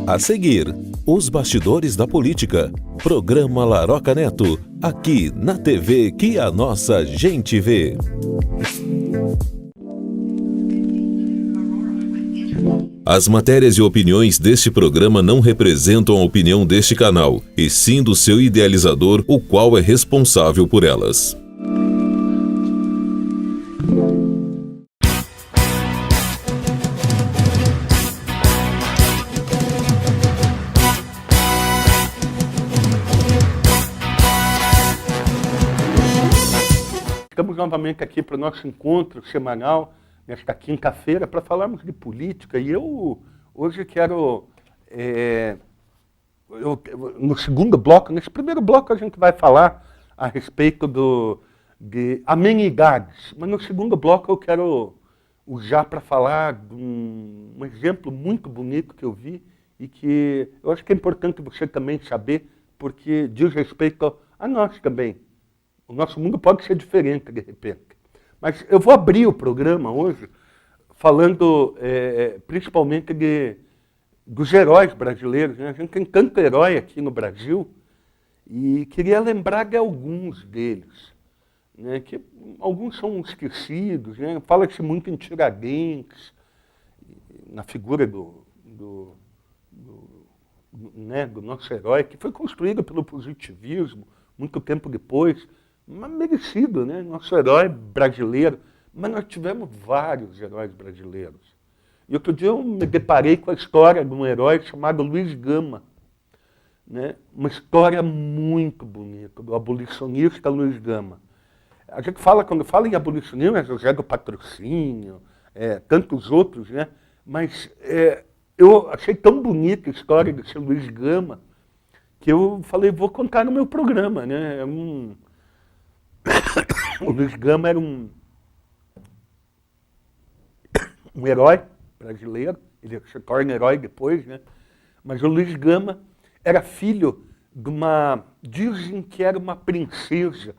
A seguir, os bastidores da política. Programa Laroca Neto, aqui na TV que a nossa gente vê. As matérias e opiniões deste programa não representam a opinião deste canal, e sim do seu idealizador, o qual é responsável por elas. Estamos novamente aqui para o nosso encontro semanal, nesta quinta-feira, para falarmos de política. E eu hoje quero, no segundo bloco, nesse primeiro bloco a gente vai falar a respeito de amenidades, mas no segundo bloco eu quero usar para falar de um exemplo muito bonito que eu vi e que eu acho que é importante você também saber, porque diz respeito a nós também. O nosso mundo pode ser diferente, de repente. Mas eu vou abrir o programa hoje falando principalmente dos heróis brasileiros, né? A gente tem tanto herói aqui no Brasil e queria lembrar de alguns deles, né? Que alguns são esquecidos, né? Fala-se muito em Tiradentes, na figura do nosso herói, que foi construído pelo positivismo muito tempo depois, mas merecido, né? Nosso herói brasileiro. Mas nós tivemos vários heróis brasileiros. E outro dia eu me deparei com a história de um herói chamado Luiz Gama, né? Uma história muito bonita, do abolicionista Luiz Gama. A gente fala, quando fala em abolicionismo, é José do Patrocínio, tantos outros, né? Mas eu achei tão bonita a história desse Luiz Gama que eu falei, vou contar no meu programa, né? O Luiz Gama era um herói brasileiro, ele se torna herói depois, né? Mas o Luiz Gama era filho dizem que era uma princesa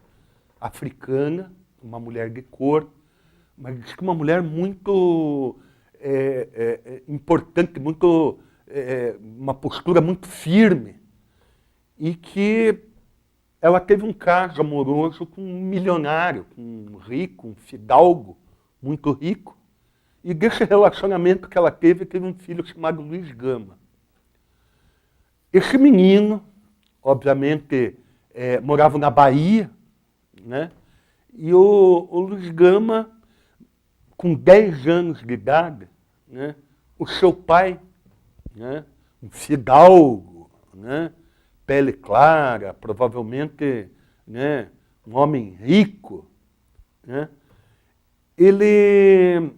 africana, uma mulher de cor, mas diz que uma mulher muito importante, uma postura muito firme, e que ela teve um caso amoroso com um milionário, com um rico, um fidalgo muito rico. E desse relacionamento que ela teve um filho chamado Luiz Gama. Esse menino, obviamente, morava na Bahia, né? E o Luiz Gama, com 10 anos de idade, né? O seu pai, né? Um fidalgo, né? Pele clara, provavelmente, né, um homem rico, né, ele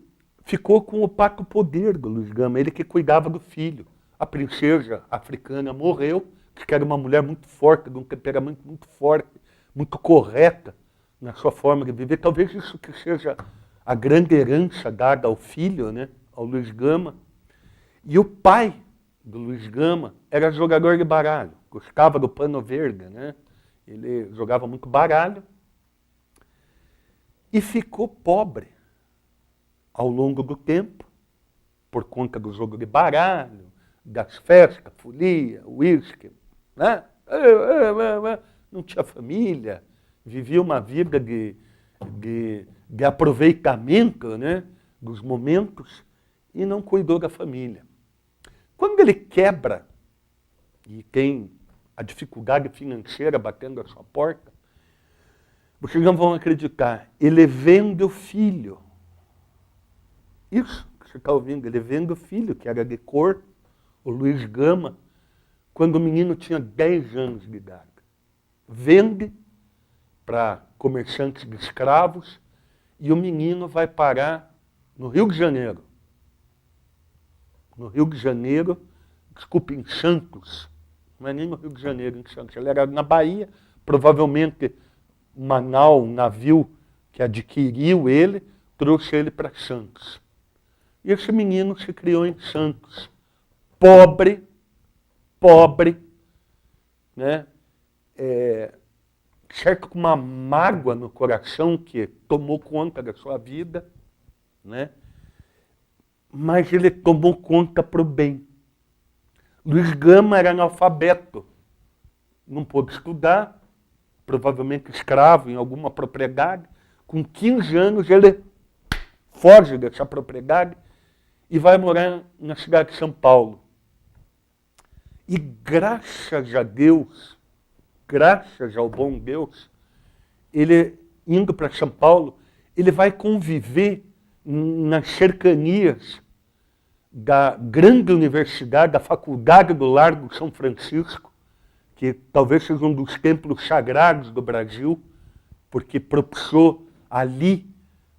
ficou com o opaco poder do Luiz Gama, ele que cuidava do filho. A princesa africana morreu, que era uma mulher muito forte, de um temperamento muito forte, muito correta na sua forma de viver. Talvez isso que seja a grande herança dada ao filho, né, ao Luiz Gama. E o pai do Luiz Gama era jogador de baralho, gostava do pano verde, né? Ele jogava muito baralho e ficou pobre ao longo do tempo, por conta do jogo de baralho, das festas, folia, uísque, né? Não tinha família, vivia uma vida de aproveitamento, né? Dos momentos e não cuidou da família. Quando ele quebra e tem a dificuldade financeira batendo a sua porta, vocês não vão acreditar, ele vende o filho. Isso que você está ouvindo, ele vende o filho, que era de cor, o Luiz Gama, quando o menino tinha 10 anos de idade. Vende para comerciantes de escravos e o menino vai parar no Rio de Janeiro. No Rio de Janeiro, desculpe, em Santos, não é nem no Rio de Janeiro, em Santos, ele era na Bahia, provavelmente um navio que adquiriu ele, trouxe ele para Santos. E esse menino se criou em Santos, pobre, né? Certo, com uma mágoa no coração que tomou conta da sua vida, né? Mas ele tomou conta para o bem. Luiz Gama era analfabeto, não pôde estudar, provavelmente escravo em alguma propriedade. Com 15 anos ele foge dessa propriedade e vai morar na cidade de São Paulo. E graças a Deus, graças ao bom Deus, ele, indo para São Paulo, ele vai conviver nas cercanias da grande universidade, da Faculdade do Largo São Francisco, que talvez seja um dos templos sagrados do Brasil, porque propiciou ali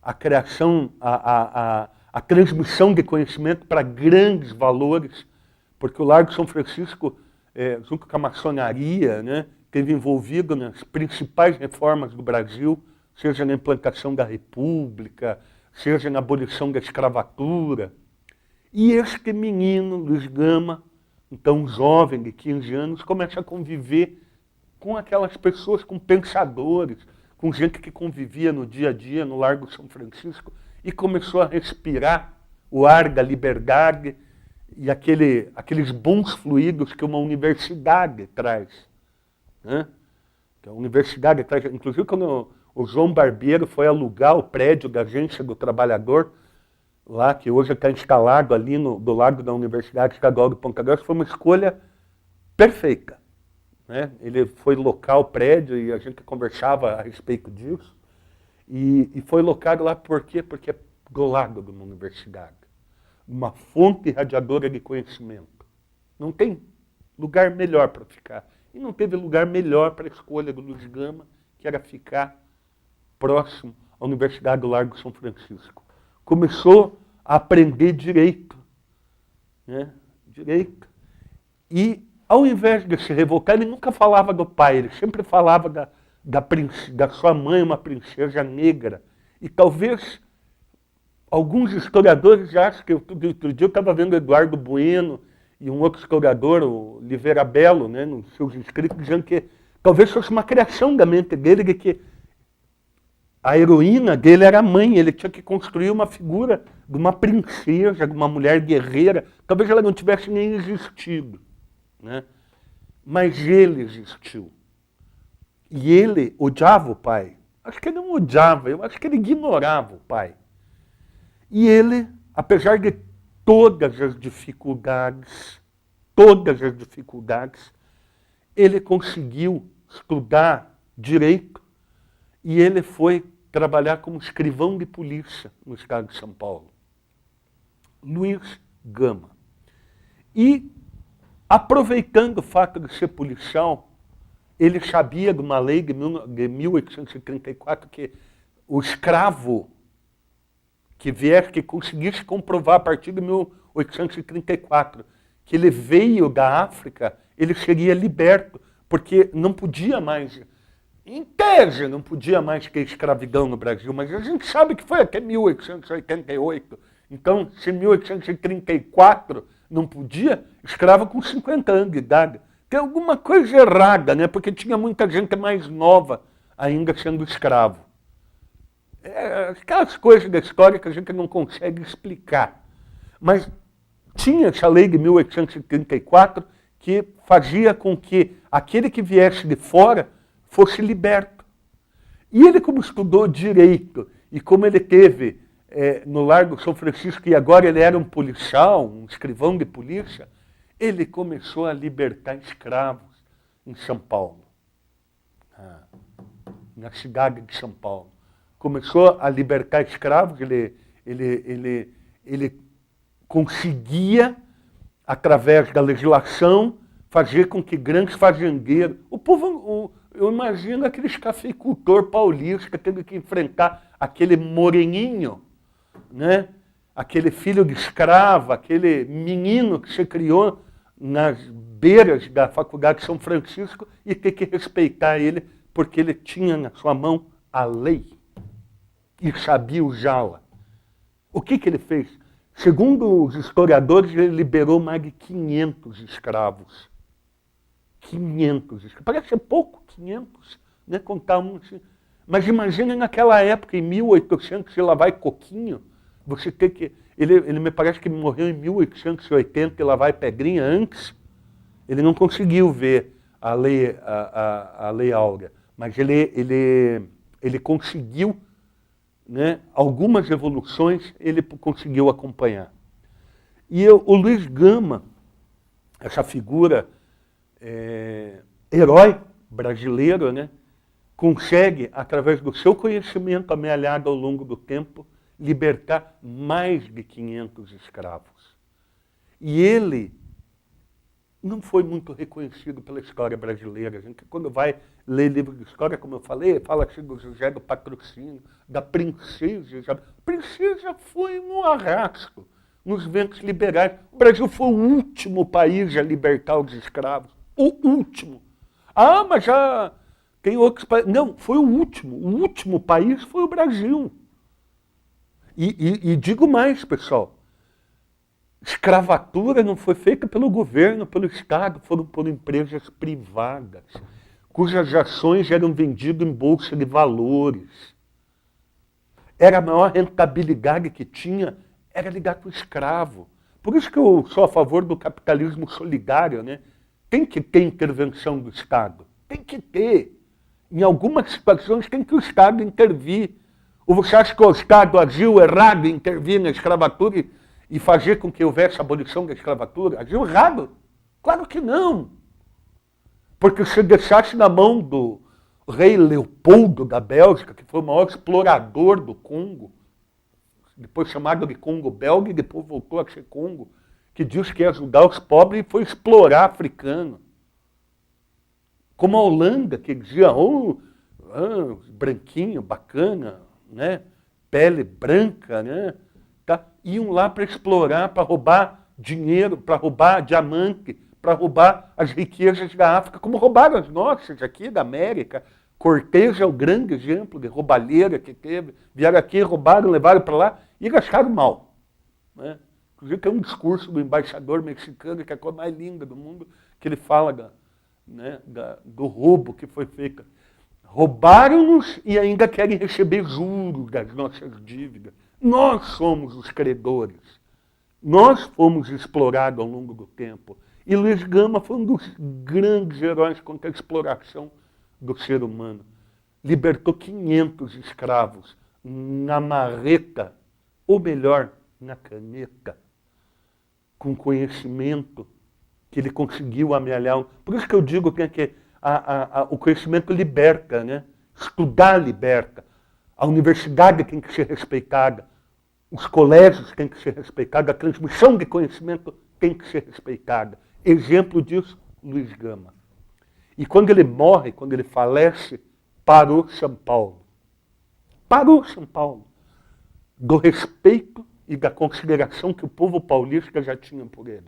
a criação, a transmissão de conhecimento para grandes valores, porque o Largo São Francisco, junto com a maçonaria, né, esteve envolvido nas principais reformas do Brasil, seja na implantação da República, seja na abolição da escravatura. E este menino, Luiz Gama, então jovem de 15 anos, começa a conviver com aquelas pessoas, com pensadores, com gente que convivia no dia a dia no Largo São Francisco, e começou a respirar o ar da liberdade e aqueles bons fluidos que uma universidade traz. Né? Que a universidade traz. Inclusive, quando o João Barbeiro foi alugar o prédio da Agência do Trabalhador, lá, que hoje está instalado ali do lado da Universidade Estadual do Ponta Grossa, foi uma escolha perfeita. Né? Ele foi locar o prédio e a gente conversava a respeito disso. E foi locado lá por quê? Porque é do lado de uma universidade. Uma fonte irradiadora de conhecimento. Não tem lugar melhor para ficar. E não teve lugar melhor para a escolha do Luiz Gama, que era ficar próximo à Universidade do Largo São Francisco. Começou a aprender direito. Né? Direito. E, ao invés de se revoltar, ele nunca falava do pai, ele sempre falava da sua mãe, uma princesa negra. E talvez alguns historiadores acham que outro dia eu estava vendo Eduardo Bueno e um outro historiador, o Oliveira Belo, né, nos seus escritos, dizendo que talvez fosse uma criação da mente dele, de que a heroína dele era a mãe, ele tinha que construir uma figura de uma princesa, de uma mulher guerreira. Talvez ela não tivesse nem existido. Né? Mas ele existiu. E ele odiava o pai. Acho que ele não odiava, eu acho que ele ignorava o pai. E ele, apesar de todas as dificuldades, ele conseguiu estudar direito e ele foi trabalhar como escrivão de polícia no estado de São Paulo. Luiz Gama. E, aproveitando o fato de ser policial, ele sabia de uma lei de 1834 que o escravo que conseguisse comprovar a partir de 1834 que ele veio da África, ele seria liberto, porque não podia mais, em tese, não podia mais ter escravidão no Brasil, mas a gente sabe que foi até 1888. Então, se em 1834 não podia, escravo com 50 anos de idade. Tem alguma coisa errada, né? Porque tinha muita gente mais nova ainda sendo escravo. Aquelas coisas da história que a gente não consegue explicar. Mas tinha essa lei de 1834 que fazia com que aquele que viesse de fora fosse liberto. E ele, como estudou direito, e como ele teve no Largo São Francisco, e agora ele era um policial, um escrivão de polícia, ele começou a libertar escravos em São Paulo, na cidade de São Paulo. Começou a libertar escravos, ele conseguia, através da legislação, fazer com que grandes fazendeiros... O povo, eu imagino aqueles cafeicultor paulista tendo que enfrentar aquele moreninho, né? Aquele filho de escrava, aquele menino que se criou nas beiras da Faculdade de São Francisco e ter que respeitar ele, porque ele tinha na sua mão a lei e sabia usá-la. O que ele fez? Segundo os historiadores, ele liberou mais de 500 escravos. 500 escravos. Parece ser pouco, 500, né? Contar um assim. Mas imagina naquela época, em 1800, se lá vai coquinho, você tem que... Ele me parece que morreu em 1880, e lá vai Pedrinha antes, Ele não conseguiu ver a lei áurea, mas ele conseguiu, né, algumas evoluções ele conseguiu acompanhar. E o Luiz Gama, essa figura herói brasileiro, né, consegue, através do seu conhecimento amealhado ao longo do tempo, libertar mais de 500 escravos. E ele não foi muito reconhecido pela história brasileira. A gente, quando vai ler livros de história, como eu falei, fala-se do José do Patrocínio, da princesa Isabel. A princesa foi um arrasto nos ventos liberais. O Brasil foi o último país a libertar os escravos. O último. Ah, mas já tem outros países. Não, foi o último. O último país foi o Brasil. E digo mais, pessoal. Escravatura não foi feita pelo governo, pelo Estado, foram por empresas privadas, cujas ações eram vendidas em bolsa de valores. Era a maior rentabilidade que tinha, era lidar com o escravo. Por isso que eu sou a favor do capitalismo solidário, né? Tem que ter intervenção do Estado, tem que ter. Em algumas situações tem que o Estado intervir. Ou você acha que o Estado agiu errado em intervir na escravatura e fazer com que houvesse a abolição da escravatura? Agiu errado? Claro que não. Porque se deixasse na mão do rei Leopoldo da Bélgica, que foi o maior explorador do Congo, depois chamado de Congo belga e depois voltou a ser Congo, que diz que ia ajudar os pobres e foi explorar africano. Como a Holanda, que dizia, branquinho, bacana, né? Pele branca, né? Tá? Iam lá para explorar, para roubar dinheiro, para roubar diamante, para roubar as riquezas da África, como roubaram as nossas aqui da América. Cortés é o grande exemplo de roubalheira que teve. Vieram aqui, roubaram, levaram para lá e gastaram mal. Né? Inclusive tem um discurso do embaixador mexicano, que é a coisa mais linda do mundo, que ele fala do roubo que foi feito. Roubaram-nos e ainda querem receber juros das nossas dívidas. Nós somos os credores. Nós fomos explorados ao longo do tempo. E Luiz Gama foi um dos grandes heróis contra a exploração do ser humano. Libertou 500 escravos na marreta, ou melhor, na caneta, com conhecimento que ele conseguiu amealhar. Por isso que eu digo que o conhecimento liberta, né? Estudar liberta. A universidade tem que ser respeitada. Os colégios têm que ser respeitados. A transmissão de conhecimento tem que ser respeitada. Exemplo disso, Luiz Gama. E quando ele morre, quando ele falece, parou São Paulo. Parou São Paulo. Do respeito e da consideração que o povo paulista já tinha por ele.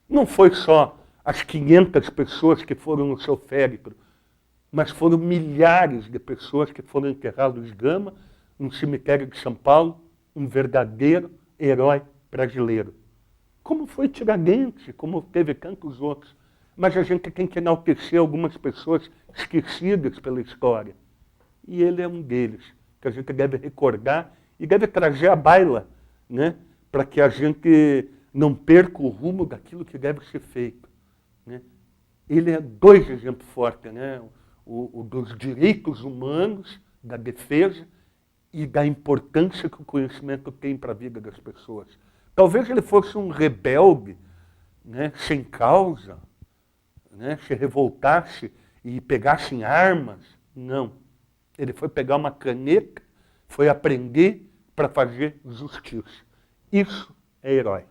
Não foi só as 500 pessoas que foram no seu féretro, mas foram milhares de pessoas que foram enterrar Luiz Gama no cemitério de São Paulo, um verdadeiro herói brasileiro. Como foi Tiradentes, como teve tantos outros. Mas a gente tem que enaltecer algumas pessoas esquecidas pela história. E ele é um deles, que a gente deve recordar e deve trazer à baila, né? Para que a gente não perca o rumo daquilo que deve ser feito. Né? Ele é dois exemplos fortes, né? O dos direitos humanos, da defesa e da importância que o conhecimento tem para a vida das pessoas. Talvez ele fosse um rebelde, né? Sem causa, né? Se revoltasse e pegasse em armas. Não. Ele foi pegar uma caneta, foi aprender para fazer justiça. Isso é herói.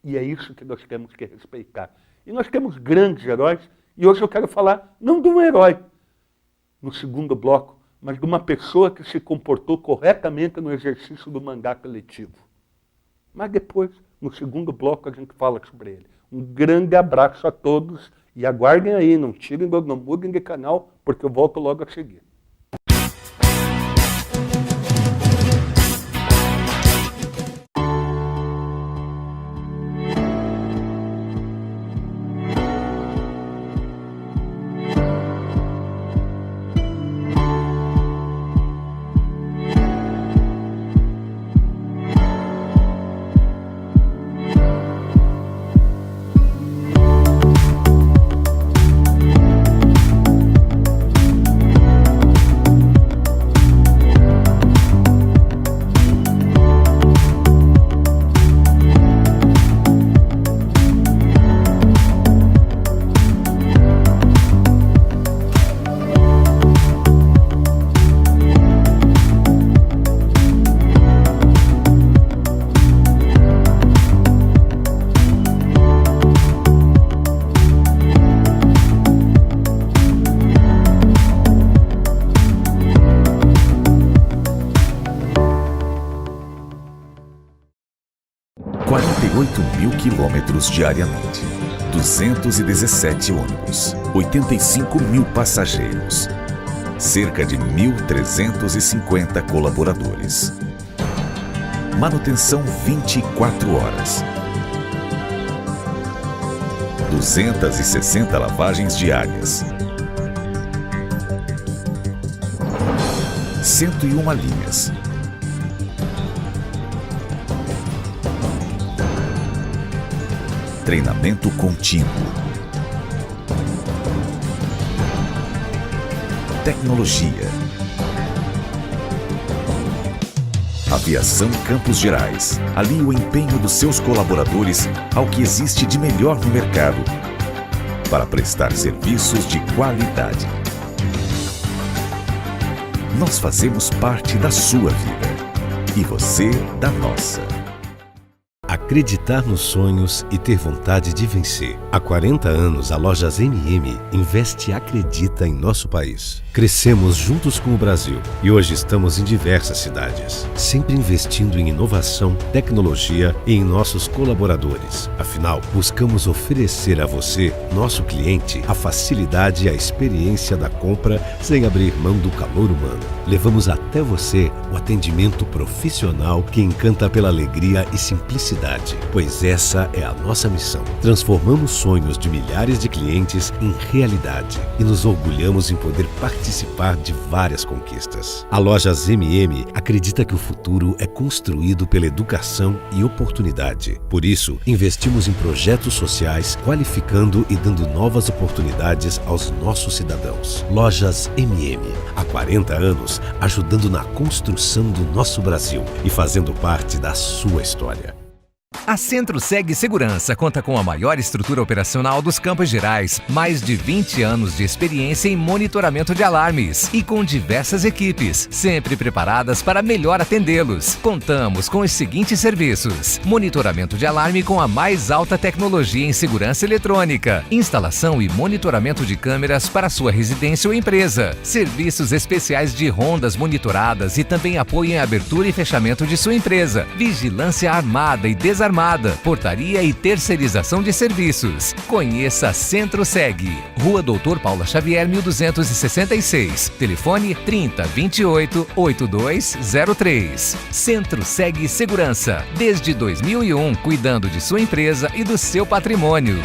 E é isso que nós temos que respeitar. E nós temos grandes heróis, e hoje eu quero falar não de um herói, no segundo bloco, mas de uma pessoa que se comportou corretamente no exercício do mandato eletivo. Mas depois, no segundo bloco, a gente fala sobre ele. Um grande abraço a todos e aguardem aí, não mudem de canal, porque eu volto logo a seguir. quilômetros diariamente. 217 ônibus, 85 mil passageiros, cerca de 1.350 colaboradores. Manutenção 24 horas. 260 lavagens diárias. 101 linhas. Treinamento contínuo. Tecnologia. Aviação Campos Gerais. Alie o empenho dos seus colaboradores ao que existe de melhor no mercado para prestar serviços de qualidade. Nós fazemos parte da sua vida e você da nossa. Acreditar nos sonhos e ter vontade de vencer. Há 40 anos, a Lojas MM investe e acredita em nosso país. Crescemos juntos com o Brasil e hoje estamos em diversas cidades, sempre investindo em inovação, tecnologia e em nossos colaboradores. Afinal, buscamos oferecer a você, nosso cliente, a facilidade e a experiência da compra sem abrir mão do calor humano. Levamos até você o atendimento profissional que encanta pela alegria e simplicidade, pois essa é a nossa missão. Transformamos sonhos de milhares de clientes em realidade e nos orgulhamos em poder participar de várias conquistas. A Lojas MM acredita que o futuro é construído pela educação e oportunidade. Por isso, investimos em projetos sociais, qualificando e dando novas oportunidades aos nossos cidadãos. Lojas MM, há 40 anos, ajudando na construção do nosso Brasil e fazendo parte da sua história. A Centro-Seg Segurança conta com a maior estrutura operacional dos Campos Gerais, mais de 20 anos de experiência em monitoramento de alarmes e com diversas equipes, sempre preparadas para melhor atendê-los. Contamos com os seguintes serviços: monitoramento de alarme com a mais alta tecnologia em segurança eletrônica, instalação e monitoramento de câmeras para sua residência ou empresa, serviços especiais de rondas monitoradas e também apoio em abertura e fechamento de sua empresa, vigilância armada e desarmada, portaria e terceirização de serviços. Conheça a Centro-Seg, Rua Doutor Paula Xavier, 1266. Telefone 3028 8203. Centro-Seg Segurança, desde 2001, cuidando de sua empresa e do seu patrimônio.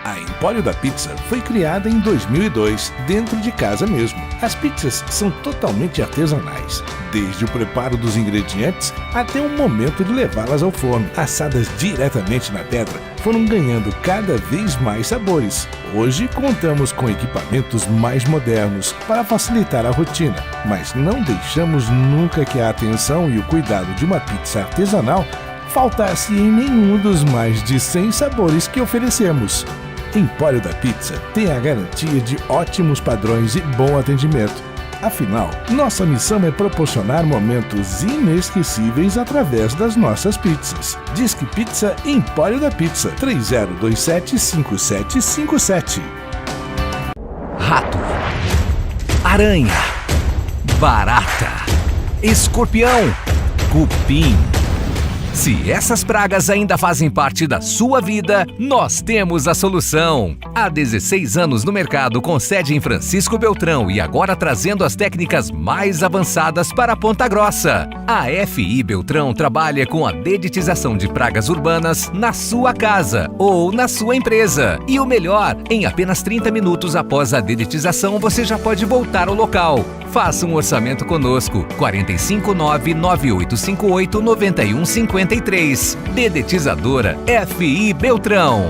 A Empório da Pizza foi criada em 2002, dentro de casa mesmo. As pizzas são totalmente artesanais, desde o preparo dos ingredientes até o momento de levá-las ao forno. Assadas diretamente na pedra, foram ganhando cada vez mais sabores. Hoje contamos com equipamentos mais modernos para facilitar a rotina, mas não deixamos nunca que a atenção e o cuidado de uma pizza artesanal faltasse em nenhum dos mais de 100 sabores que oferecemos. Empório da Pizza tem a garantia de ótimos padrões e bom atendimento. Afinal, nossa missão é proporcionar momentos inesquecíveis através das nossas pizzas. Disque Pizza Empório da Pizza, 3027-5757. Rato, aranha, barata, escorpião, cupim. Se essas pragas ainda fazem parte da sua vida, nós temos a solução. Há 16 anos no mercado, com sede em Francisco Beltrão e agora trazendo as técnicas mais avançadas para Ponta Grossa. A FI Beltrão trabalha com a dedetização de pragas urbanas na sua casa ou na sua empresa. E o melhor, em apenas 30 minutos após a dedetização, você já pode voltar ao local. Faça um orçamento conosco, 459-9858-9153. Dedetizadora FI Beltrão.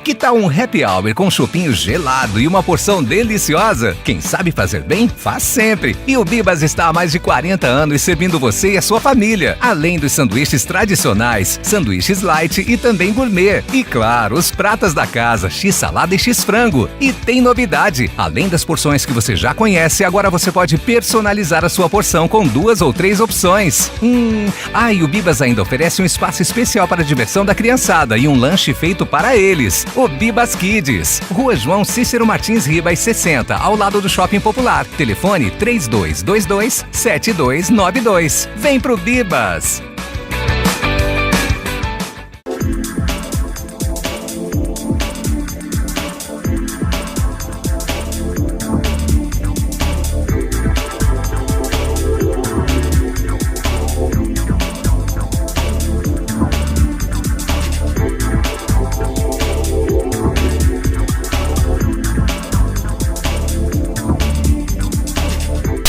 Que tal um happy hour com chopinho gelado e uma porção deliciosa? Quem sabe fazer bem, faz sempre. E o Bibas está há mais de 40 anos servindo você e a sua família. Além dos sanduíches tradicionais, sanduíches light e também gourmet. E claro, os pratas da casa, x-salada e x-frango. E tem novidade. Além das porções que você já conhece, agora você pode personalizar a sua porção com 2 ou 3 opções. E o Bibas ainda oferece um espaço especial para a diversão da criançada e um lanche feito para eles. O Bibas Kids, Rua João Cícero Martins Ribas 60, ao lado do Shopping Popular. Telefone 3222-7292. Vem pro Bibas!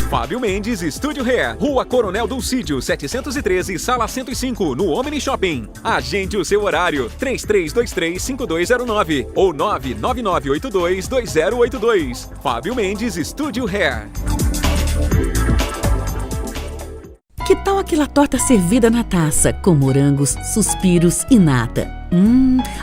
Fábio Mendes, Estúdio Hair, Rua Coronel Dulcídio, 713, Sala 105, no Omni Shopping. Agende o seu horário, 3323-5209 ou 99982-2082. Fábio Mendes, Estúdio Hair. Que tal aquela torta servida na taça, com morangos, suspiros e nata?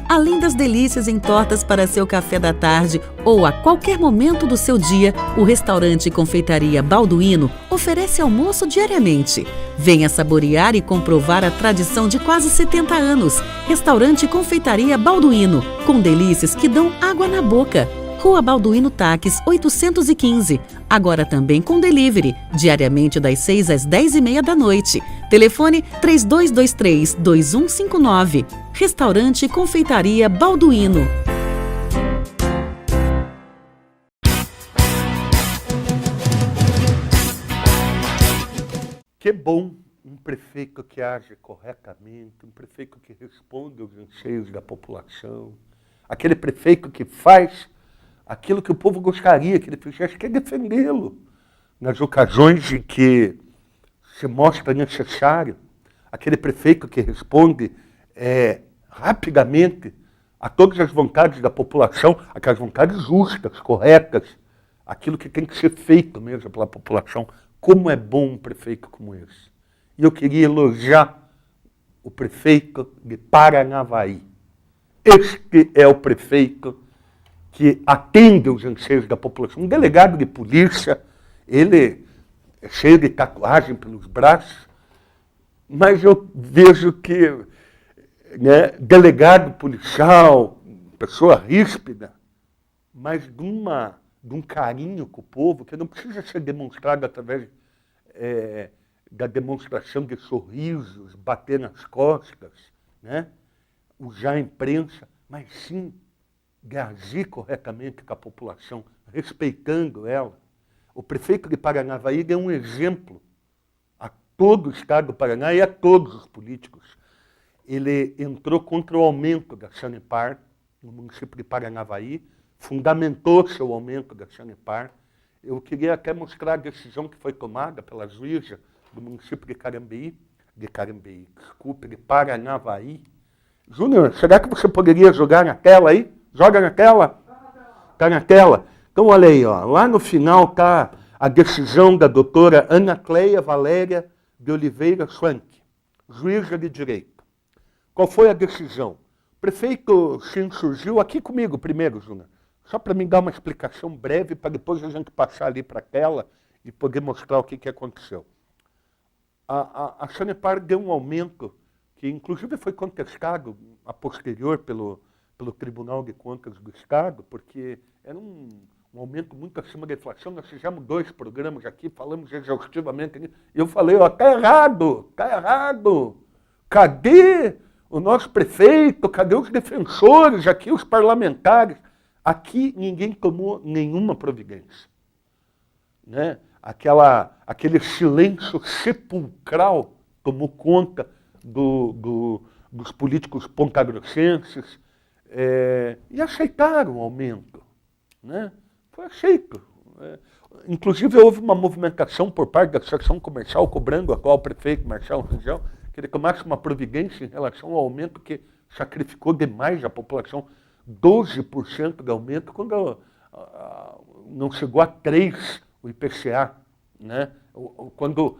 Além das delícias em tortas para seu café da tarde ou a qualquer momento do seu dia, o restaurante Confeitaria Balduino oferece almoço diariamente. Venha saborear e comprovar a tradição de quase 70 anos. Restaurante Confeitaria Balduino, com delícias que dão água na boca. Rua Balduino Taques, 815. Agora também com delivery, diariamente das 6 às 10h30 da noite. Telefone 3223-2159. Restaurante Confeitaria Balduino. Que bom um prefeito que age corretamente, um prefeito que responde aos anseios da população, aquele prefeito que faz aquilo que o povo gostaria que ele fizesse, que é defendê-lo nas ocasiões em que se mostra necessário. Aquele prefeito que responde rapidamente a todas as vontades da população, aquelas vontades justas, corretas, aquilo que tem que ser feito mesmo pela população. Como é bom um prefeito como esse. E eu queria elogiar o prefeito de Paranavaí. Este é o prefeito que atende os anseios da população. Um delegado de polícia, ele é cheio de tatuagem pelos braços, mas eu vejo que delegado policial, pessoa ríspida, mas de um carinho com o povo que não precisa ser demonstrado através da demonstração de sorrisos, bater nas costas, usar a imprensa, mas sim de agir corretamente com a população, respeitando ela. O prefeito de Paranavaí deu um exemplo a todo o estado do Paraná e a todos os políticos. Ele entrou contra o aumento da Sanepar no município de Paranavaí, fundamentou seu aumento da Sanepar. Eu queria até mostrar a decisão que foi tomada pela juíza do município de Paranavaí. Júnior, será que você poderia jogar na tela aí? Joga na tela? Está na tela. Então, olha aí, ó. Lá no final está a decisão da doutora Ana Cleia Valéria de Oliveira Schwank, juíza de direito. Qual foi a decisão? O prefeito se insurgiu aqui comigo primeiro, Júnior, só para me dar uma explicação breve, para depois a gente passar ali para a tela e poder mostrar o que aconteceu. A Sanepar deu um aumento que, inclusive, foi contestado a posterior pelo Tribunal de Contas do Estado, porque era um aumento muito acima da inflação. Nós fizemos 2 programas aqui, falamos exaustivamente nisso, e eu falei, está errado, está errado. Cadê o nosso prefeito? Cadê os defensores aqui, os parlamentares? Aqui ninguém tomou nenhuma providência. Aquele silêncio sepulcral tomou conta dos políticos pontagrossenses, e aceitaram o aumento. Foi aceito. Inclusive, houve uma movimentação por parte da Associação Comercial cobrando o atual prefeito, Marcelo Rangel, que ele tomasse uma providência em relação ao aumento que sacrificou demais a população. 12% de aumento, quando não chegou a 3% o IPCA. Quando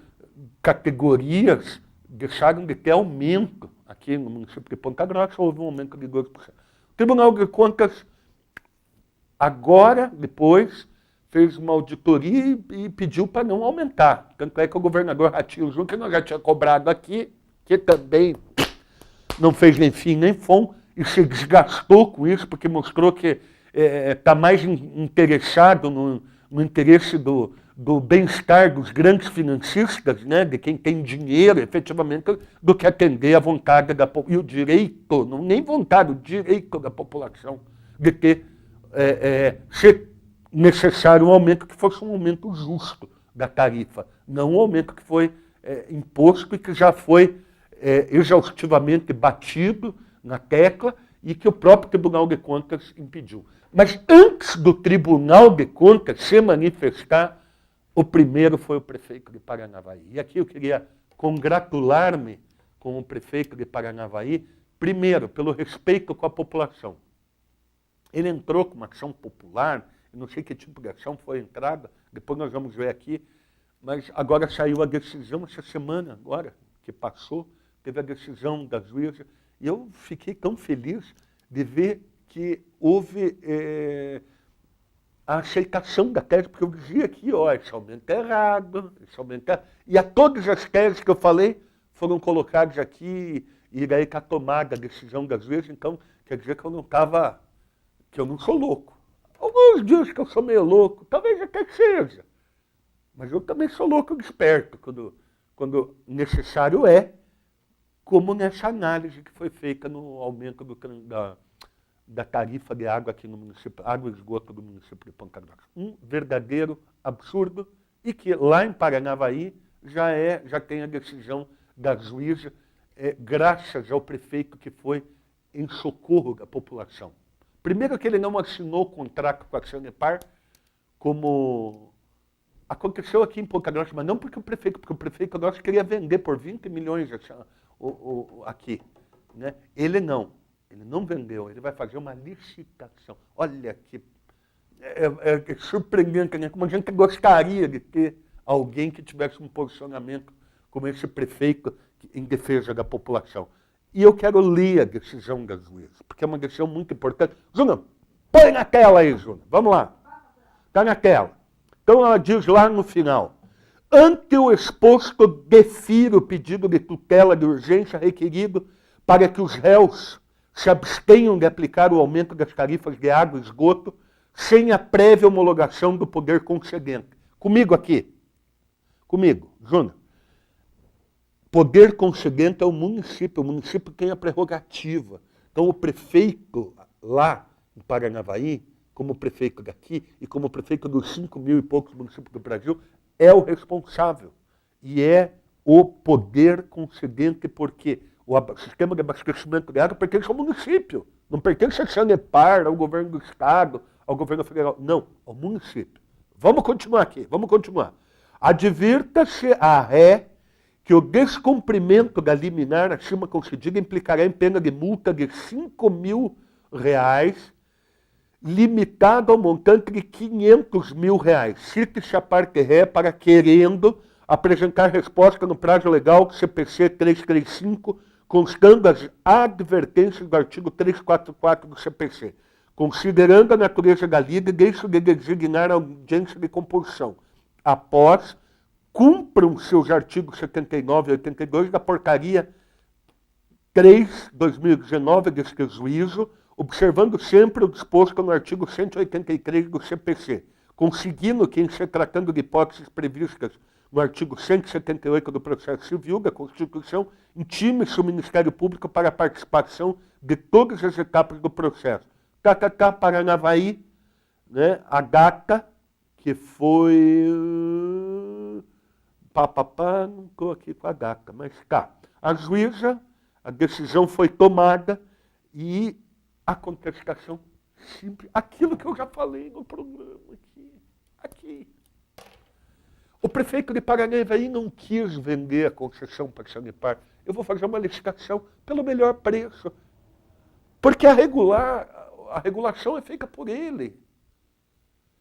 categorias deixaram de ter aumento aqui no município de Ponta Grossa, houve um aumento de 12%. O Tribunal de Contas, agora, depois, fez uma auditoria e pediu para não aumentar. Tanto é que o governador Ratinho Júnior, que nós já tinha cobrado aqui, que também não fez nem fim nem fom, e se desgastou com isso, porque mostrou que está mais interessado no interesse do bem-estar dos grandes financistas, né, de quem tem dinheiro, efetivamente, do que atender à vontade da população. E o direito, não nem vontade, o direito da população de ter, ser necessário um aumento que fosse um aumento justo da tarifa, não um aumento que foi imposto e que já foi exaustivamente batido na tecla e que o próprio Tribunal de Contas impediu. Mas antes do Tribunal de Contas se manifestar, o primeiro foi o prefeito de Paranavaí. E aqui eu queria congratular-me com o prefeito de Paranavaí, primeiro, pelo respeito com a população. Ele entrou com uma ação popular, eu não sei que tipo de ação foi entrada, depois nós vamos ver aqui, mas agora saiu a decisão, essa semana agora, que passou, teve a decisão da juíza, e eu fiquei tão feliz de ver que houve a aceitação da tese, porque eu dizia aqui, ó, esse aumento é errado, esse aumento é errado. E a todas as teses que eu falei foram colocadas aqui, e daí com a tomada, a decisão das vezes, então quer dizer que eu não estava, que eu não sou louco. Alguns dizem que eu sou meio louco, talvez até que seja, mas eu também sou louco e esperto, quando necessário como nessa análise que foi feita no aumento da tarifa de água aqui no município, água e esgoto do município de Ponta Grossa. Um verdadeiro absurdo e que lá em Paranavaí já tem a decisão da juíza, graças ao prefeito que foi em socorro da população. Primeiro que ele não assinou o contrato com a Sanepar, como aconteceu aqui em Ponta Grossa, mas não porque o prefeito nosso queria vender por 20 milhões aqui. Né? Ele não vendeu, ele vai fazer uma licitação. Olha que é surpreendente, né? Como a gente gostaria de ter alguém que tivesse um posicionamento como esse prefeito em defesa da população. E eu quero ler a decisão da juíza, porque é uma decisão muito importante. Júnior, põe na tela aí, Júnior. Vamos lá. Está na tela. Então ela diz lá no final: ante o exposto, defiro o pedido de tutela de urgência requerido para que os réus se abstenham de aplicar o aumento das tarifas de água e esgoto sem a prévia homologação do poder concedente. Comigo aqui. Comigo, Júnior. Poder concedente é o município tem a prerrogativa. Então o prefeito lá em Paranavaí, como prefeito daqui e como prefeito dos 5.000 e poucos municípios do Brasil, é o responsável. E é o poder concedente, porque o sistema de abastecimento de água pertence ao município. Não pertence à Sanepar, ao governo do estado, ao governo federal. Não, ao município. Vamos continuar aqui, vamos continuar. Advirta-se a ré que o descumprimento da liminar acima concedida implicará em pena de multa de R$5.000, limitado ao montante de R$500.000. Cite-se a parte ré para querendo apresentar resposta no prazo legal CPC 335, constando as advertências do artigo 344 do CPC, considerando a natureza da lida e deixo de designar a audiência de compulsão, após cumpram seus artigos 79 e 82 da portaria 3/2019 deste juízo, observando sempre o disposto no artigo 183 do CPC, conseguindo que, em se tratando de hipóteses previstas no artigo 178 do Processo Civil da Constituição, intime-se o Ministério Público para a participação de todas as etapas do processo. Paranavaí, né, a data que foi... não estou aqui com a data, mas tá. A juíza, a decisão foi tomada e a contestação simples. Aquilo que eu já falei no programa aqui. O prefeito de Paranavaí não quis vender a concessão para a Sanepar. Eu vou fazer uma licitação pelo melhor preço. Porque a regulação é feita por ele.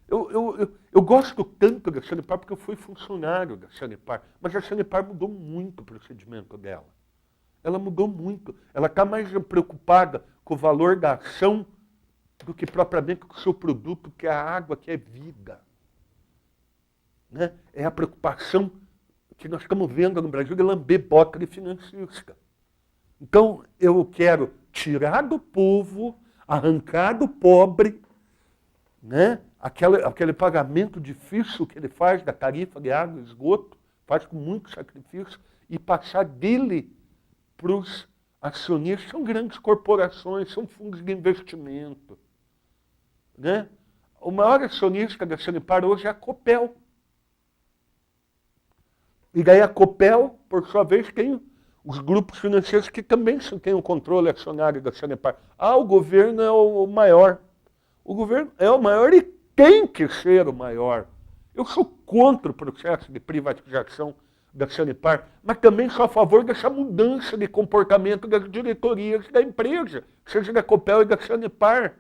Eu gosto tanto da Sanepar porque eu fui funcionário da Sanepar, mas a Sanepar mudou muito o procedimento dela. Ela mudou muito. Ela está mais preocupada com o valor da ação do que propriamente com o seu produto, que é a água, que é vida. Né? É a preocupação que nós estamos vendo no Brasil de lamber bota de financista. Então, eu quero tirar do povo, arrancar do pobre, né? Aquele pagamento difícil que ele faz da tarifa de água e esgoto, faz com muito sacrifício, e passar dele para os acionistas. São grandes corporações, são fundos de investimento. Né? O maior acionista da Sanepar hoje é a Copel. E daí a Copel, por sua vez, tem os grupos financeiros que também têm o controle acionário da Sanepar. O governo é o maior. O governo é o maior e tem que ser o maior. Eu sou contra o processo de privatização da Sanepar, mas também sou a favor dessa mudança de comportamento das diretorias da empresa, seja da Copel e da Sanepar.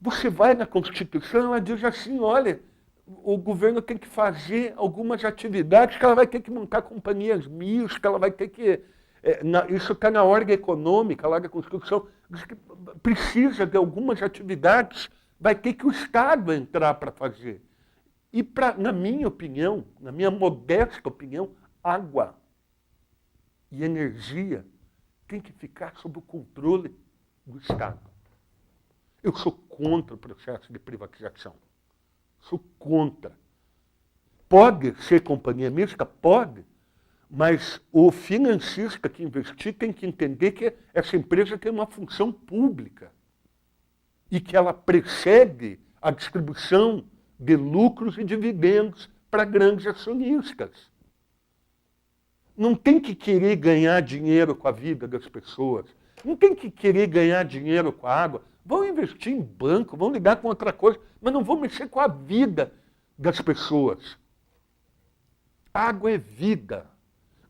Você vai na Constituição, ela diz assim, olha, o governo tem que fazer algumas atividades, que ela vai ter que montar companhias mistas, que ela vai ter que... isso está na ordem econômica, lá da Constituição, diz que precisa de algumas atividades, vai ter que o Estado entrar para fazer. E, na minha opinião, na minha modesta opinião, água e energia tem que ficar sob o controle do Estado. Eu sou contra o processo de privatização. Sou contra. Pode ser companhia mista? Pode. Mas o financista que investir tem que entender que essa empresa tem uma função pública e que ela precede a distribuição de lucros e dividendos para grandes acionistas. Não tem que querer ganhar dinheiro com a vida das pessoas. Não tem que querer ganhar dinheiro com a água. Vão investir em banco, vão ligar com outra coisa, mas não vão mexer com a vida das pessoas. Água é vida.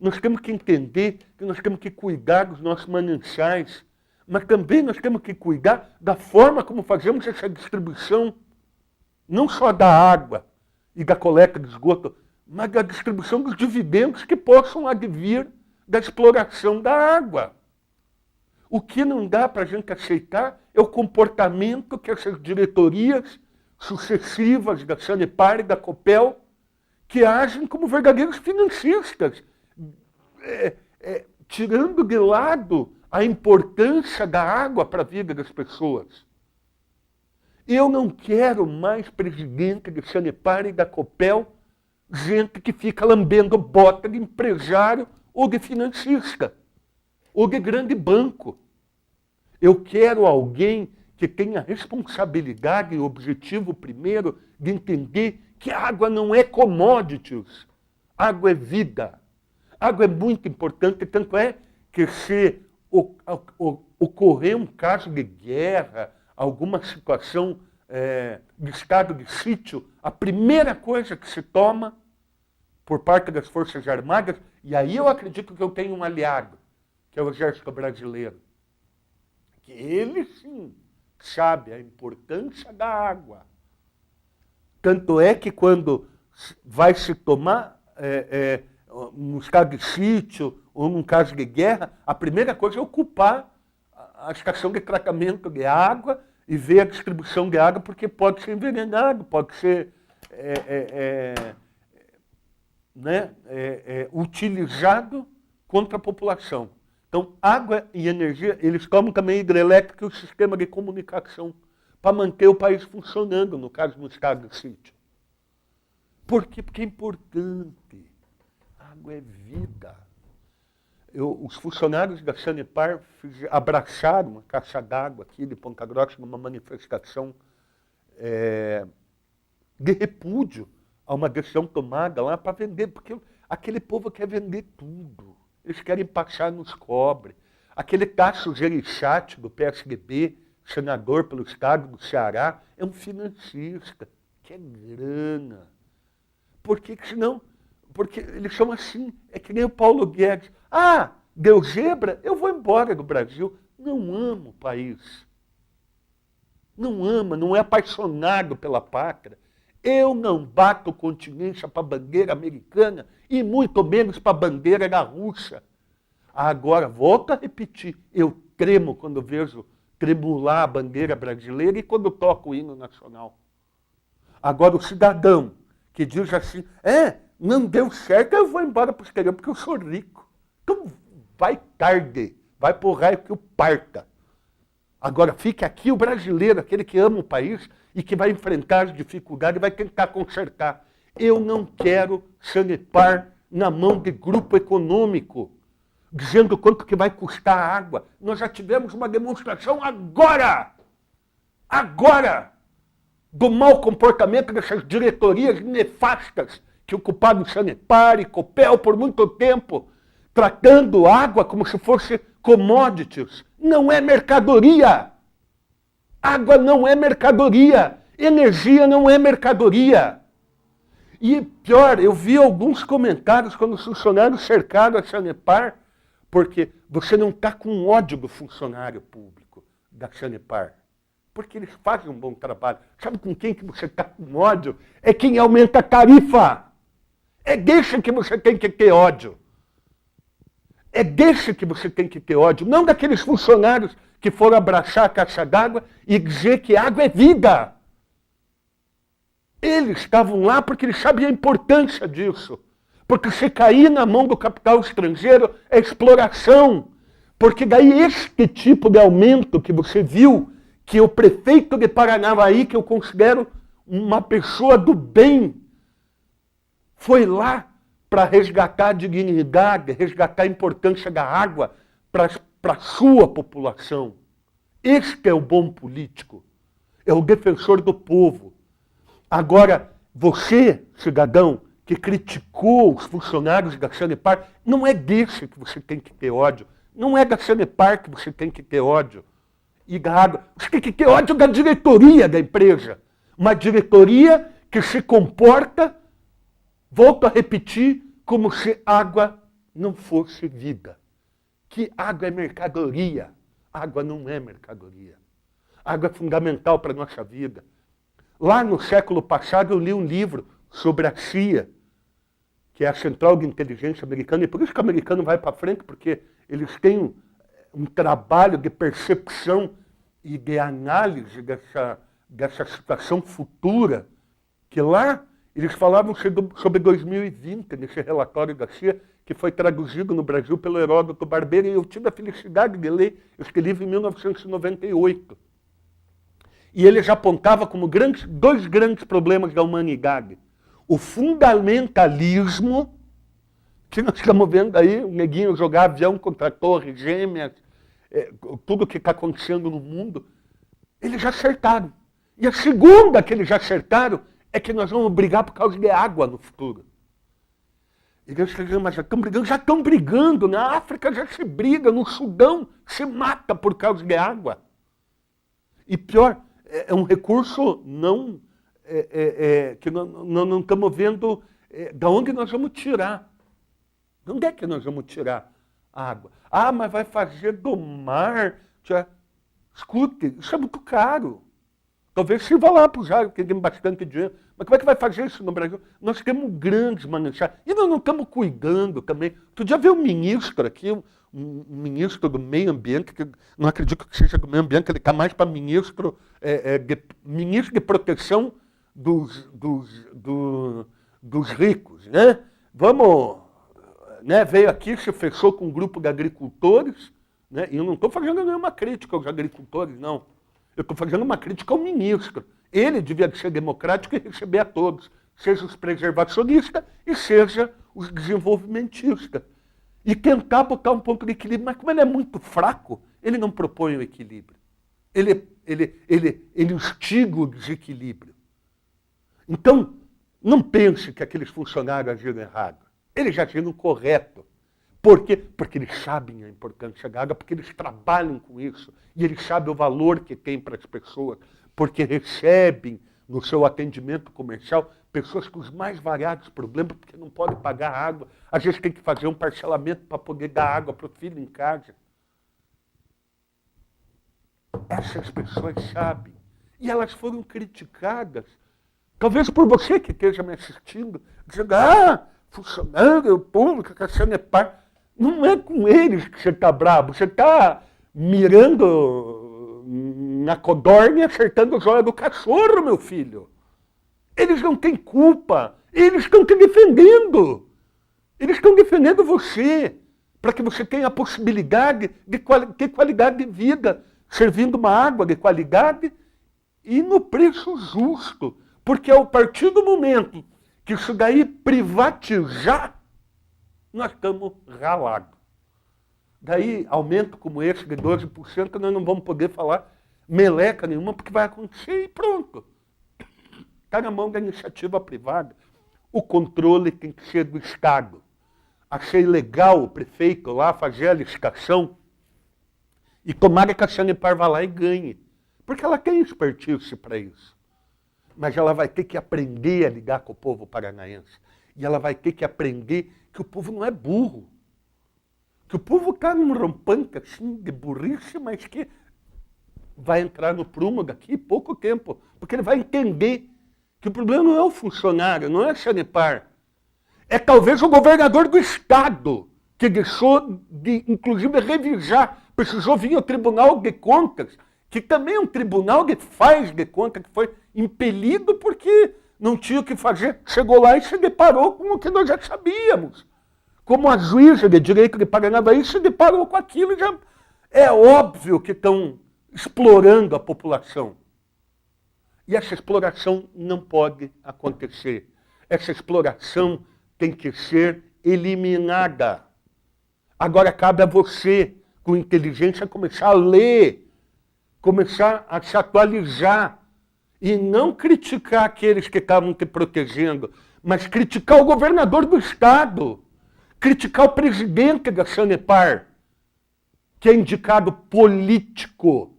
Nós temos que entender que nós temos que cuidar dos nossos mananciais, mas também nós temos que cuidar da forma como fazemos essa distribuição, não só da água e da coleta de esgoto, mas da distribuição dos dividendos que possam advir da exploração da água. O que não dá para a gente aceitar é o comportamento que essas diretorias sucessivas da Sanepar e da Copel, que agem como verdadeiros financistas, tirando de lado a importância da água para a vida das pessoas. Eu não quero mais presidente de Sanepar e da Copel, gente que fica lambendo bota de empresário ou de financista, ou de grande banco. Eu quero alguém que tenha responsabilidade e objetivo, primeiro, de entender que a água não é commodities. Água é vida. Água é muito importante, tanto é que se ocorrer um caso de guerra, alguma situação de estado de sítio, a primeira coisa que se toma por parte das Forças Armadas, e aí eu acredito que eu tenho um aliado, que é o Exército Brasileiro, que ele sim sabe a importância da água. Tanto é que quando vai se tomar num estado de sítio ou num caso de guerra, a primeira coisa é ocupar a estação de tratamento de água e ver a distribuição de água, porque pode ser envenenado, pode ser utilizado contra a população. Então, água e energia, eles tomam também hidrelétrica e o sistema de comunicação para manter o país funcionando, no caso do estado de sítio. Por quê? Porque é importante. Água é vida. Os funcionários da Sanepar abraçaram uma caixa d'água aqui de Ponta Grossa numa manifestação de repúdio a uma decisão tomada lá para vender, porque aquele povo quer vender tudo. Eles querem passar nos cobre. Aquele Tasso Gereissati, do PSDB, senador pelo estado do Ceará, é um financista, quer grana. Por que senão? Porque eles são assim, é que nem o Paulo Guedes. Deu zebra, eu vou embora do Brasil. Não amo o país. Não ama, não é apaixonado pela pátria. Eu não bato continência para a bandeira americana e muito menos para a bandeira da Rússia. Agora, volto a repetir, eu tremo quando vejo tremular a bandeira brasileira e quando toco o hino nacional. Agora, o cidadão que diz assim, não deu certo, eu vou embora para o exterior porque eu sou rico. Então, vai tarde vai pro raio que o parta. Agora, fique aqui o brasileiro, aquele que ama o país e que vai enfrentar as dificuldades e vai tentar consertar. Eu não quero Sanepar na mão de grupo econômico, dizendo quanto que vai custar a água. Nós já tivemos uma demonstração agora, do mau comportamento dessas diretorias nefastas que ocuparam o Sanepar e Copel por muito tempo, tratando água como se fosse commodities. Não é mercadoria. Água não é mercadoria. Energia não é mercadoria. E pior, eu vi alguns comentários quando os funcionários cercaram a Sanepar, porque você não está com ódio do funcionário público da Sanepar. Porque eles fazem um bom trabalho. Sabe com quem que você está com ódio? É quem aumenta a tarifa. É desse que você tem que ter ódio. É desse que você tem que ter ódio. Não daqueles funcionários que foram abraçar a caixa d'água e dizer que água é vida. Eles estavam lá porque eles sabiam a importância disso. Porque se cair na mão do capital estrangeiro é exploração. Porque daí este tipo de aumento que você viu, que o prefeito de Paranavaí, que eu considero uma pessoa do bem, foi lá para resgatar a dignidade, resgatar a importância da água para a sua população. Este é o bom político, é o defensor do povo. Agora, você, cidadão, que criticou os funcionários da Sanepar, não é desse que você tem que ter ódio. Não é da Sanepar que você tem que ter ódio. E da água. Você tem que ter ódio da diretoria da empresa. Uma diretoria que se comporta, volto a repetir, como se água não fosse vida. Que água é mercadoria. Água não é mercadoria. Água é fundamental para a nossa vida. Lá no século passado eu li um livro sobre a CIA, que é a Central de Inteligência Americana, e por isso que o americano vai para frente, porque eles têm um trabalho de percepção e de análise dessa situação futura, que lá eles falavam sobre 2020, nesse relatório da CIA, que foi traduzido no Brasil pelo Heródoto Barbeiro, e eu tive a felicidade de ler esse livro em 1998. E ele já apontava como dois grandes problemas da humanidade. O fundamentalismo, que nós estamos vendo aí, o neguinho jogar avião contra torres gêmeas, tudo o que está acontecendo no mundo, eles já acertaram. E a segunda que eles já acertaram é que nós vamos brigar por causa de água no futuro. E Deus está dizendo, mas já estão brigando, na África já se briga, no Sudão se mata por causa de água. E pior, é um recurso que não estamos vendo de onde nós vamos tirar. De onde é que nós vamos tirar a água? Ah, mas vai fazer do mar. Escute, isso é muito caro. Talvez sirva lá para usar, porque tem bastante dinheiro. Mas como é que vai fazer isso no Brasil? Nós temos grandes mananciais. E nós não estamos cuidando também. Outro dia veio um ministro aqui, um ministro do meio ambiente, que não acredito que seja do meio ambiente, ele está mais para ministro de proteção dos ricos. Né? Veio aqui, se fechou com um grupo de agricultores, né? E eu não estou fazendo nenhuma crítica aos agricultores, não. Eu estou fazendo uma crítica ao ministro. Ele devia ser democrático e receber a todos, seja os preservacionistas e seja os desenvolvimentistas. E tentar botar um ponto de equilíbrio. Mas como ele é muito fraco, ele não propõe o equilíbrio. Ele instiga o desequilíbrio. Então, não pense que aqueles funcionários agiram errado. Eles agiram correto. Por quê? Porque eles sabem a importância da água, porque eles trabalham com isso. E eles sabem o valor que tem para as pessoas, porque recebem no seu atendimento comercial pessoas com os mais variados problemas, porque não podem pagar água. Às vezes tem que fazer um parcelamento para poder dar água para o filho em casa. Essas pessoas sabem. E elas foram criticadas. Talvez por você que esteja me assistindo, dizendo, funcionário público, que a Sanepar. Não é com eles que você está bravo, você está mirando na codorna e acertando os olhos do cachorro, meu filho. Eles não têm culpa, eles estão te defendendo. Eles estão defendendo você. para que você tenha a possibilidade de ter qualidade de vida, servindo uma água de qualidade e no preço justo. Porque a partir do momento que isso daí privatizar, nós estamos ralados. Daí, aumento como esse de 12%, nós não vamos poder falar meleca nenhuma, porque vai acontecer e pronto. Está na mão da iniciativa privada. O controle tem que ser do Estado. Achei legal o prefeito lá fazer a licitação e tomara que a Sanepar vá lá e ganhe. Porque ela tem expertise para isso. Mas ela vai ter que aprender a lidar com o povo paranaense. E ela vai ter que aprender que o povo não é burro. Que o povo está num rampante assim de burrice, mas que vai entrar no prumo daqui pouco tempo. Porque ele vai entender que o problema não é o funcionário, não é a Sanepar. É talvez o governador do Estado, que deixou de, inclusive, revisar. Precisou vir ao Tribunal de Contas, que também é um tribunal que faz de conta, que foi impelido porque não tinha o que fazer. Chegou lá e se deparou com o que nós já sabíamos. Como a juíza de direito de Paranavaí se deparou com aquilo, já é óbvio que estão explorando a população. E essa exploração não pode acontecer. Essa exploração tem que ser eliminada. Agora cabe a você, com inteligência, começar a ler, começar a se atualizar e não criticar aqueles que estavam te protegendo, mas criticar o governador do Estado, criticar o presidente da Sanepar, que é indicado político,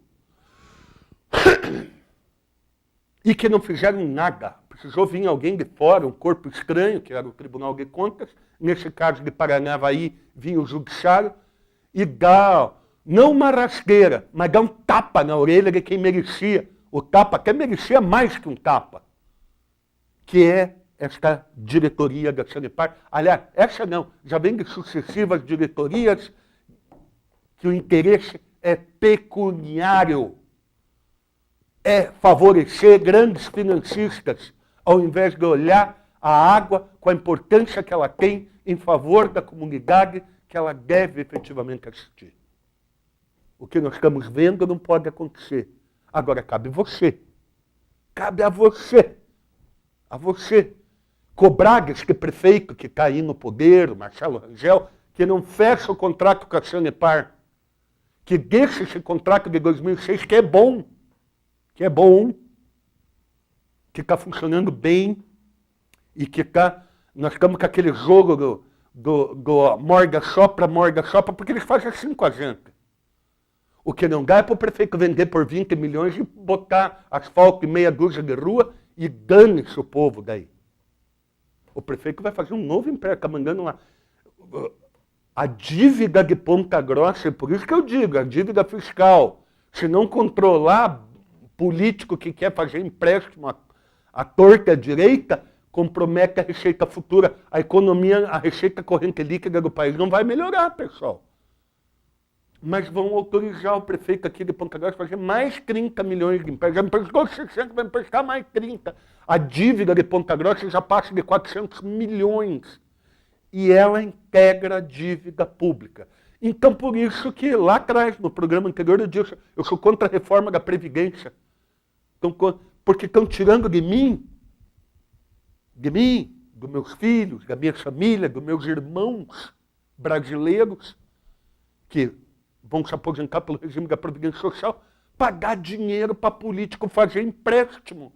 e que não fizeram nada. Precisou vir alguém de fora, um corpo estranho, que era o Tribunal de Contas, nesse caso de Paranavaí, vinha o judiciário, e dá, não uma rasteira, mas dá um tapa na orelha de quem merecia. O tapa até merecia mais que um tapa, que é esta diretoria da Sanepar. Aliás, essa não, já vem de sucessivas diretorias que o interesse é pecuniário. É favorecer grandes financistas, ao invés de olhar a água com a importância que ela tem em favor da comunidade que ela deve efetivamente assistir. O que nós estamos vendo não pode acontecer. Agora cabe você. Cabe a você. A você. Cobrar deste prefeito que está aí no poder, o Marcelo Rangel, que não fecha o contrato com a Sanepar, que deixa esse contrato de 2006, que é bom, que está funcionando bem e que nós estamos com aquele jogo do morga-sopra, porque eles fazem assim com a gente. O que não dá é para o prefeito vender por 20 milhões e botar asfalto e meia dúzia de rua e dane-se o povo daí. O prefeito vai fazer um novo empréstimo, está mandando lá. A dívida de Ponta Grossa, por isso que eu digo, a dívida fiscal, se não controlar político que quer fazer empréstimo à torta e à direita, compromete a receita futura. A economia, a receita corrente líquida do país não vai melhorar, pessoal. Mas vão autorizar o prefeito aqui de Ponta Grossa a fazer mais 30 milhões de empréstimos. Já me emprestou 60, vai emprestar mais 30. A dívida de Ponta Grossa já passa de 400 milhões. E ela integra a dívida pública. Então, por isso que lá atrás, no programa anterior, eu disse, eu sou contra a reforma da Previdência. Porque estão tirando de mim, dos meus filhos, da minha família, dos meus irmãos brasileiros, que vão se aposentar pelo regime da Previdência Social, pagar dinheiro para político fazer empréstimo,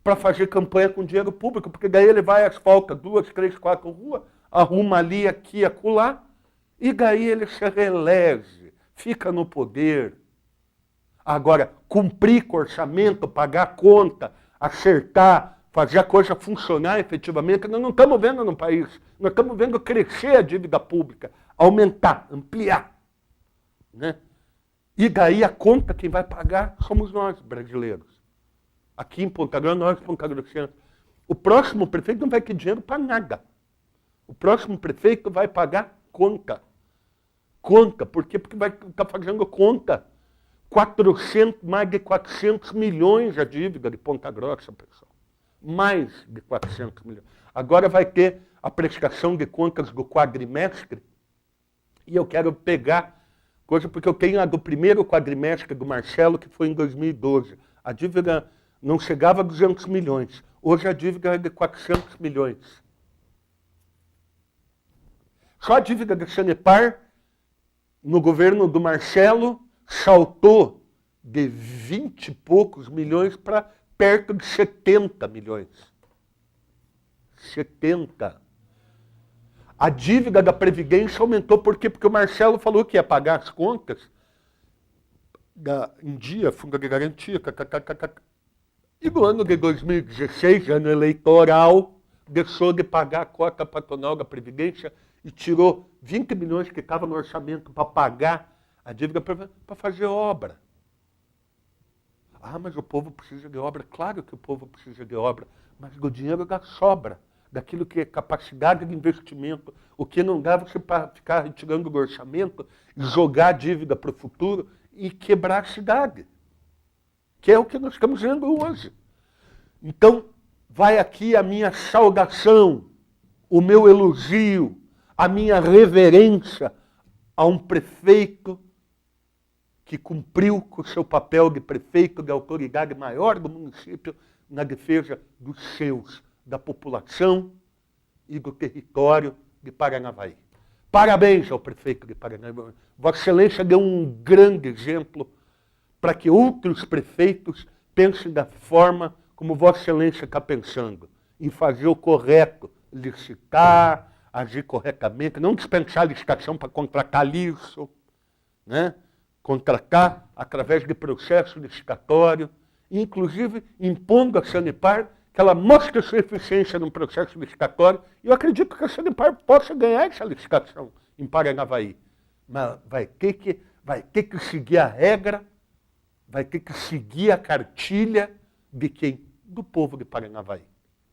para fazer campanha com dinheiro público, porque daí ele vai asfalta 2, 3, 4 ruas, arruma ali, aqui, acolá, e daí ele se reelege, fica no poder. Agora, cumprir com o orçamento, pagar conta, acertar, fazer a coisa funcionar efetivamente, nós não estamos vendo no país. Nós estamos vendo crescer a dívida pública, aumentar, ampliar. Né? E daí a conta quem vai pagar somos nós, brasileiros. Aqui em Ponta Grossa, nós, Ponta Grossenses. O próximo prefeito não vai ter dinheiro para nada. O próximo prefeito vai pagar conta. Conta, por quê? Porque vai estar fazendo conta. Mais de 400 milhões a dívida de Ponta Grossa, pessoal. Mais de 400 milhões. Agora vai ter a prestação de contas do quadrimestre, E eu quero pegar coisa, porque eu tenho a do primeiro quadrimestre do Marcelo, que foi em 2012. A dívida não chegava a 200 milhões. Hoje a dívida é de 400 milhões. Só a dívida da Sanepar, no governo do Marcelo, saltou de 20 e poucos milhões para perto de 70 milhões. 70. A dívida da Previdência aumentou por quê? Porque o Marcelo falou que ia pagar as contas em dia, fundo de garantia, e no ano de 2016, ano eleitoral, deixou de pagar a cota patronal da Previdência e tirou 20 milhões que estava no orçamento para pagar a dívida para fazer obra. Ah, mas o povo precisa de obra. Claro que o povo precisa de obra, mas do dinheiro da sobra, daquilo que é capacidade de investimento. O que não dá você para ficar retirando do orçamento e jogar a dívida para o futuro e quebrar a cidade, que é o que nós estamos vendo hoje. Então, vai aqui a minha saudação, o meu elogio, a minha reverência a um prefeito que cumpriu com o seu papel de prefeito de autoridade maior do município na defesa dos seus, da população e do território de Paranavaí. Parabéns ao prefeito de Paranavaí. Vossa Excelência deu um grande exemplo para que outros prefeitos pensem da forma como Vossa Excelência está pensando, em fazer o correto, licitar, agir corretamente, não dispensar a licitação para contratar lixo, né? Contratar através de processo licitatório, inclusive impondo à Sanepar que ela mostre sua eficiência no processo licitatório, e eu acredito que a Sanepar possa ganhar essa licitação em Paranavaí. Mas vai ter que seguir a regra, vai ter que seguir a cartilha de quem? Do povo de Paranavaí.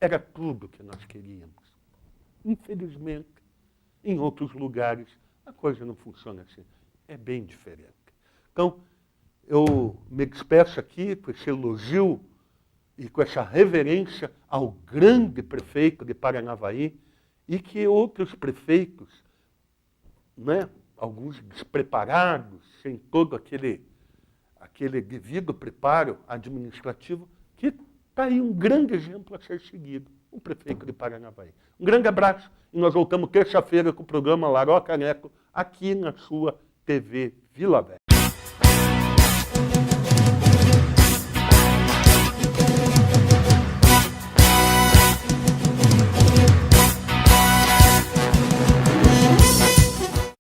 Era tudo que nós queríamos. Infelizmente, em outros lugares, a coisa não funciona assim. É bem diferente. Então, eu me despeço aqui com esse elogio e com essa reverência ao grande prefeito de Paranavaí e que outros prefeitos, né, alguns despreparados, sem todo aquele devido preparo administrativo, que está aí um grande exemplo a ser seguido, o prefeito de Paranavaí. Um grande abraço e nós voltamos terça-feira com o programa Laroca Neto aqui na sua TV Vila Velha.